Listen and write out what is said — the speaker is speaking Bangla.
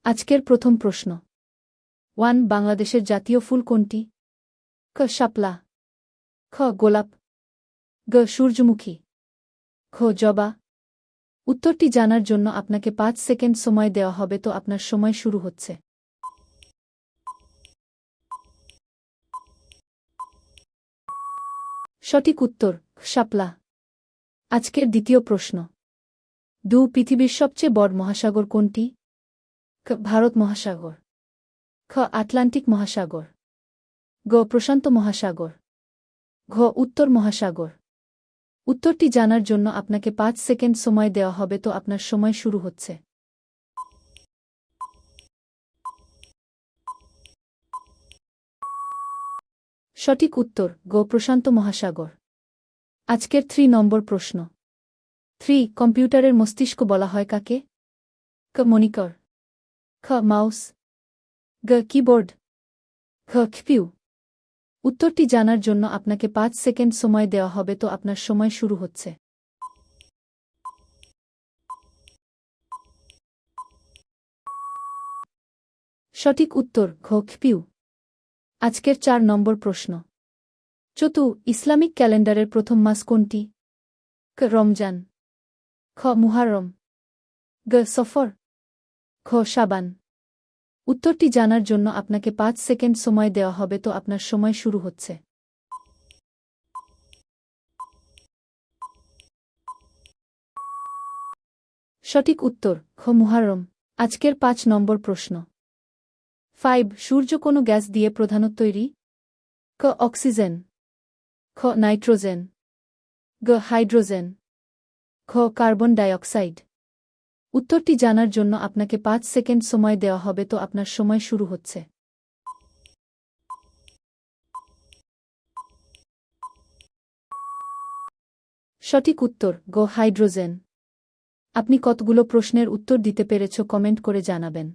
আজকের প্রথম প্রশ্ন। 1. বাংলাদেশের জাতীয় ফুল কোনটি? ক. শাপলা, খ. গোলাপ, গ. সূর্যমুখী, ঘ. জবা। উত্তরটি জানার জন্য আপনাকে 5 সেকেন্ড সময় দেওয়া হবে, তো আপনার সময় শুরু হচ্ছে। সঠিক উত্তর শাপলা। আজকের দ্বিতীয় প্রশ্ন। 2. পৃথিবীর সবচেয়ে বড় মহাসাগর কোনটি? ক. ভারত মহাসাগর, খ. আটলান্টিক মহাসাগর, গ. প্রশান্ত মহাসাগর, ঘ. উত্তর মহাসাগর। উত্তরটি জানার জন্য আপনাকে 5 সেকেন্ড সময় দেওয়া হবে, তো আপনার সময় শুরু হচ্ছে। সঠিক উত্তর গ. প্রশান্ত মহাসাগর। আজকের 3 নম্বর প্রশ্ন। 3. কম্পিউটারের মস্তিষ্ক বলা হয় কাকে? ক. মনিটর, খ. মাউস, গ. কিবোর্ড, ঘ. সিপিইউ। উত্তরটি জানার জন্য আপনাকে 5 সেকেন্ড সময় দেওয়া হবে, তো আপনার সময় শুরু হচ্ছে। সঠিক উত্তর ঘ. সিপিইউ। আজকের 4 নম্বর প্রশ্ন। 4. ইসলামিক ক্যালেন্ডারের প্রথম মাস কোনটি? ক. রমজান, খ. মুহাররম, গ. সফর, ঘ. শাবান। উত্তরটি জানার জন্য আপনাকে 5 সেকেন্ড সময় দেওয়া হবে, তো আপনার সময় শুরু হচ্ছে। সঠিক উত্তর খ. মুহাররম। আজকের 5 নম্বর প্রশ্ন। 5. সূর্য কোন গ্যাস দিয়ে প্রধানত তৈরি? ক. অক্সিজেন, খ. নাইট্রোজেন, গ. হাইড্রোজেন, ঘ. Carbon dioxide. উত্তরটি জানার জন্য আপনাকে 5 সেকেন্ড সময় দেওয়া হবে, তো আপনার সময় শুরু হচ্ছে। সঠিক উত্তর গ. হাইড্রোজেন। আপনি কতগুলো প্রশ্নের উত্তর দিতে পেরেছ কমেন্ট করে জানাবেন।